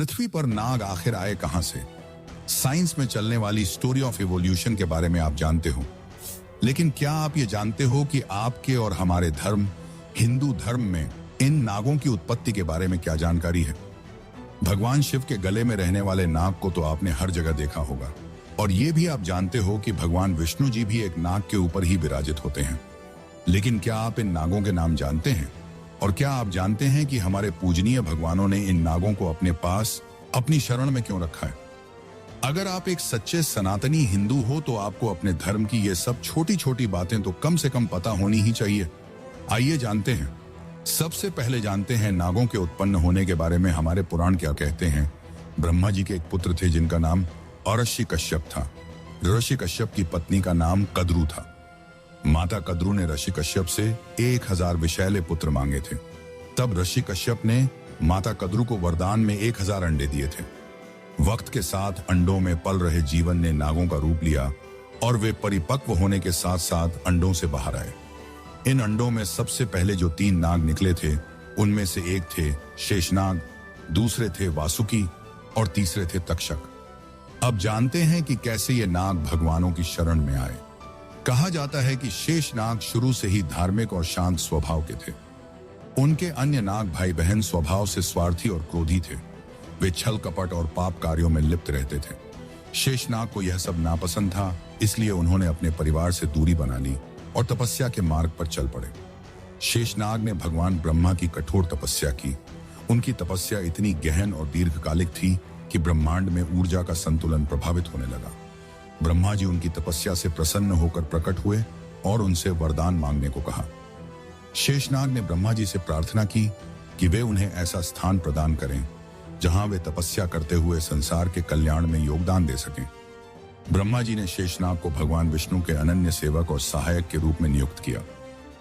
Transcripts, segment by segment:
पृथ्वी पर नाग आखिर आए कहां से? साइंस में चलने वाली स्टोरी ऑफ इवोल्यूशन के बारे में आप जानते हो, लेकिन क्या आप ये जानते हो कि आपके और हमारे धर्म, हिंदू धर्म में इन नागों की उत्पत्ति के बारे में क्या जानकारी है? भगवान शिव के गले में रहने वाले नाग को तो आपने हर जगह देखा होगा, और ये भी आप जानते हो कि भगवान विष्णु जी भी एक नाग के ऊपर ही विराजित होते हैं। लेकिन क्या आप इन नागों के नाम जानते हैं? और क्या आप जानते हैं कि हमारे पूजनीय भगवानों ने इन नागों को अपने पास, अपनी शरण में क्यों रखा है? अगर आप एक सच्चे सनातनी हिंदू हो तो आपको अपने धर्म की ये सब छोटी छोटी बातें तो कम से कम पता होनी ही चाहिए। आइए जानते हैं। सबसे पहले जानते हैं नागों के उत्पन्न होने के बारे में हमारे पुराण क्या कहते हैं। ब्रह्मा जी के एक पुत्र थे जिनका नाम ऋषि कश्यप था। ऋषि कश्यप की पत्नी का नाम कद्रू था। माता कद्रू ने ऋषि कश्यप से 1000 विषैले पुत्र मांगे थे। तब ऋषि कश्यप ने माता कद्रू को वरदान में 1000 अंडे दिए थे। वक्त के साथ अंडों में पल रहे जीवन ने नागों का रूप लिया और वे परिपक्व होने के साथ साथ अंडों से बाहर आए। इन अंडों में सबसे पहले जो 3 नाग निकले थे, उनमें से एक थे शेषनाग, दूसरे थे वासुकी और तीसरे थे तक्षक। अब जानते हैं कि कैसे ये नाग भगवानों की शरण में आए। कहा जाता है कि शेषनाग शुरू से ही धार्मिक और शांत स्वभाव के थे। उनके अन्य नाग भाई बहन स्वभाव से स्वार्थी और क्रोधी थे। वे छल कपट और पाप कार्यों में लिप्त रहते थे। शेषनाग को यह सब नापसंद था, इसलिए उन्होंने अपने परिवार से दूरी बना ली और तपस्या के मार्ग पर चल पड़े। शेषनाग ने भगवान ब्रह्मा की कठोर तपस्या की। उनकी तपस्या इतनी गहन और दीर्घकालिक थी कि ब्रह्मांड में ऊर्जा का संतुलन प्रभावित होने लगा। ब्रह्मा जी उनकी तपस्या से प्रसन्न होकर प्रकट हुए और उनसे वरदान मांगने को कहा। शेषनाग ने ब्रह्मा जी से प्रार्थना की कि वे उन्हें ऐसा स्थान प्रदान करें जहां वे तपस्या करते हुए संसार के कल्याण में योगदान दे सकें। ब्रह्मा जी ने शेषनाग को भगवान विष्णु के अनन्य सेवक और सहायक के रूप में नियुक्त किया।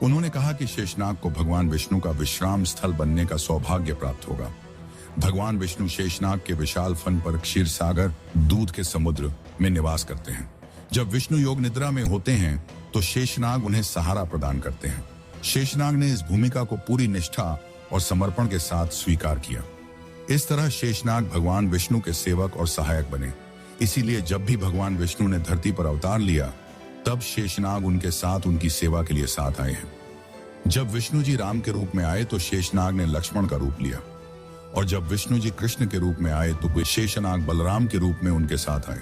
उन्होंने कहा कि शेषनाग को भगवान विष्णु का विश्राम स्थल बनने का सौभाग्य प्राप्त होगा। भगवान विष्णु शेषनाग के विशाल फन पर क्षीर सागर, दूध के समुद्र में निवास करते हैं। जब विष्णु योग निद्रा में होते हैं तो शेषनाग उन्हें सहारा प्रदान करते हैं। शेषनाग ने इस भूमिका को पूरी निष्ठा और समर्पण के साथ स्वीकार किया। इस तरह शेषनाग भगवान विष्णु के सेवक और सहायक बने। इसीलिए जब भी भगवान विष्णु ने धरती पर अवतार लिया, तब शेषनाग उनके साथ उनकी सेवा के लिए साथ आए हैं। जब विष्णु जी राम के रूप में आए तो शेषनाग ने लक्ष्मण का रूप लिया, और जब विष्णु जी कृष्ण के रूप में आए तो वे शेषनाग बलराम के रूप में उनके साथ आए।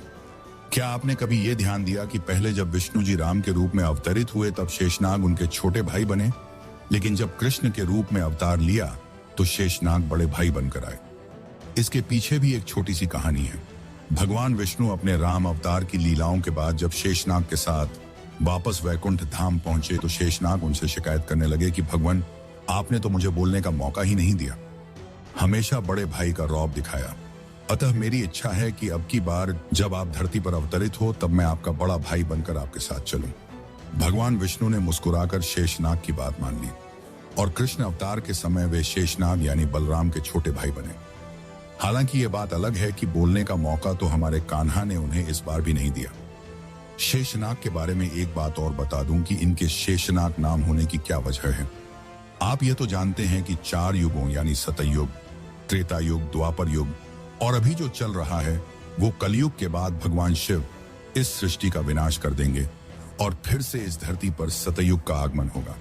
क्या आपने कभी ये ध्यान दिया कि पहले जब विष्णु जी राम के रूप में अवतरित हुए तब शेषनाग उनके छोटे भाई बने, लेकिन जब कृष्ण के रूप में अवतार लिया तो शेषनाग बड़े भाई बनकर आए। इसके पीछे भी एक छोटी सी कहानी है। भगवान विष्णु अपने राम अवतार की लीलाओं के बाद जब शेषनाग के साथ वापस वैकुंठ धाम पहुंचे तो शेषनाग उनसे शिकायत करने लगे कि भगवान, आपने तो मुझे बोलने का मौका ही नहीं दिया, हमेशा बड़े भाई का रौब दिखाया। अतः मेरी इच्छा है कि अब की बार जब आप धरती पर अवतरित हो तब मैं आपका बड़ा भाई बनकर आपके साथ चलूं। भगवान विष्णु ने मुस्कुराकर शेषनाग की बात मान ली और कृष्ण अवतार के समय वे शेषनाग यानी बलराम के छोटे भाई बने। हालांकि ये बात अलग है कि बोलने का मौका तो हमारे कान्हा ने उन्हें इस बार भी नहीं दिया। शेषनाग के बारे में एक बात और बता दूं कि इनके शेषनाग नाम होने की क्या वजह है। आप ये तो जानते हैं कि 4 युगों यानी सतयुग, त्रेता युग, द्वापर युग और अभी जो चल रहा है वो कलयुग के बाद भगवान शिव इस सृष्टि का विनाश कर देंगे और फिर से इस धरती पर सतयुग का आगमन होगा।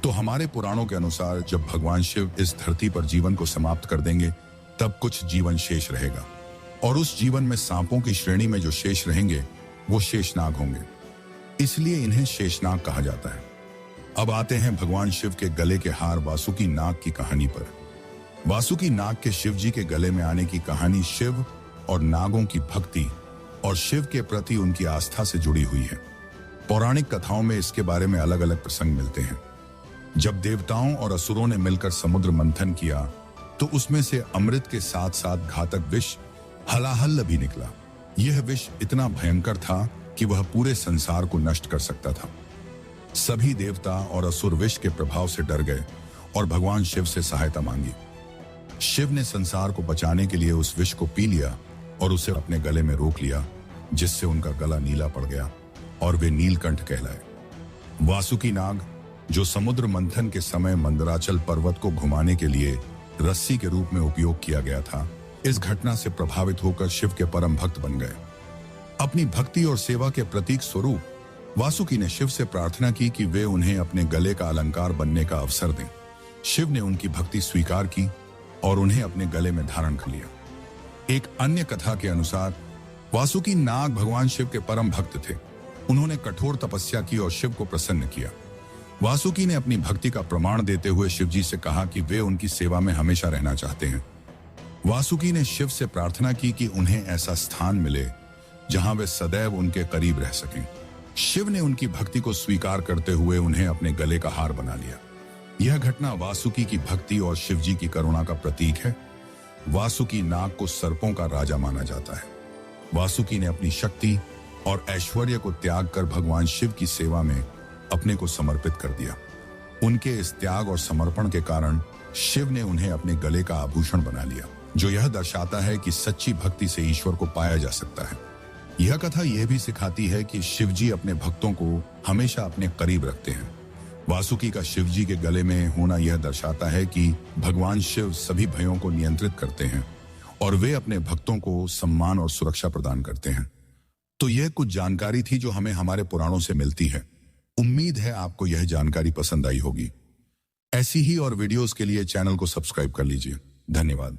तो हमारे पुराणों के अनुसार जब भगवान शिव इस धरती पर जीवन को समाप्त कर देंगे तब कुछ जीवन शेष रहेगा, और उस जीवन में सांपों की श्रेणी में जो शेष रहेंगे वो शेषनाग होंगे। इसलिए इन्हें शेषनाग कहा जाता है। अब आते हैं भगवान शिव के गले के हार वासुकी नाग की कहानी पर। वासुकी नाग के शिव जी के गले में आने की कहानी शिव और नागों की भक्ति और शिव के प्रति उनकी आस्था से जुड़ी हुई है। पौराणिक कथाओं में इसके बारे में अलग अलग प्रसंग मिलते हैं। जब देवताओं और असुरों ने मिलकर समुद्र मंथन किया तो उसमें से अमृत के साथ साथ घातक विष हलाहल भी निकला। यह विष इतना भयंकर था कि वह पूरे संसार को नष्ट कर सकता था। सभी देवता और असुर विष के प्रभाव से डर गए और भगवान शिव से सहायता मांगी। शिव ने संसार को बचाने के लिए उस विष को पी लिया और उसे अपने गले में रोक लिया, जिससे उनका गला नीला पड़ गया और वे नीलकंठ कहलाए। वासुकी नाग, जो समुद्र मंथन के समय मंदराचल पर्वत को घुमाने के लिए रस्सी के रूप में उपयोग किया गया था, इस घटना से प्रभावित होकर शिव के परम भक्त बन गए। अपनी भक्ति और सेवा के प्रतीक स्वरूप वासुकी ने शिव से प्रार्थना की कि वे उन्हें अपने गले का अलंकार बनने का अवसर दें। शिव ने उनकी भक्ति स्वीकार की और उन्हें अपने गले में धारण कर लिया। एक अन्य कथा के अनुसार वासुकी नाग भगवान शिव के परम भक्त थे। उन्होंने कठोर तपस्या की और शिव को प्रसन्न किया। वासुकी ने अपनी भक्ति का प्रमाण देते हुए शिवजी से कहा कि वे उनकी सेवा में हमेशा रहना चाहते हैं। वासुकी ने शिव से प्रार्थना की कि उन्हें ऐसा स्थान मिले जहां वे सदैव उनके करीब रह सकें। शिव ने उनकी भक्ति को स्वीकार करते हुए उन्हें अपने गले का हार बना लिया। यह घटना वासुकी की भक्ति और शिवजी की करुणा का प्रतीक है। वासुकी नाग को सर्पों का राजा माना जाता है। वासुकी ने अपनी शक्ति और ऐश्वर्य को त्याग कर भगवान शिव की सेवा में अपने को समर्पित कर दिया। उनके इस त्याग और समर्पण के कारण शिव ने उन्हें अपने गले का आभूषण बना लिया, जो यह दर्शाता है कि सच्ची भक्ति से ईश्वर को पाया जा सकता है। यह कथा यह भी सिखाती है कि शिवजी अपने भक्तों को हमेशा अपने करीब रखते हैं। वासुकी का शिवजी के गले में होना यह दर्शाता है कि भगवान शिव सभी भयों को नियंत्रित करते हैं और वे अपने भक्तों को सम्मान और सुरक्षा प्रदान करते हैं। तो यह कुछ जानकारी थी जो हमें हमारे पुराणों से मिलती है। उम्मीद है आपको यह जानकारी पसंद आई होगी। ऐसी ही और वीडियोस के लिए चैनल को सब्सक्राइब कर लीजिए। धन्यवाद।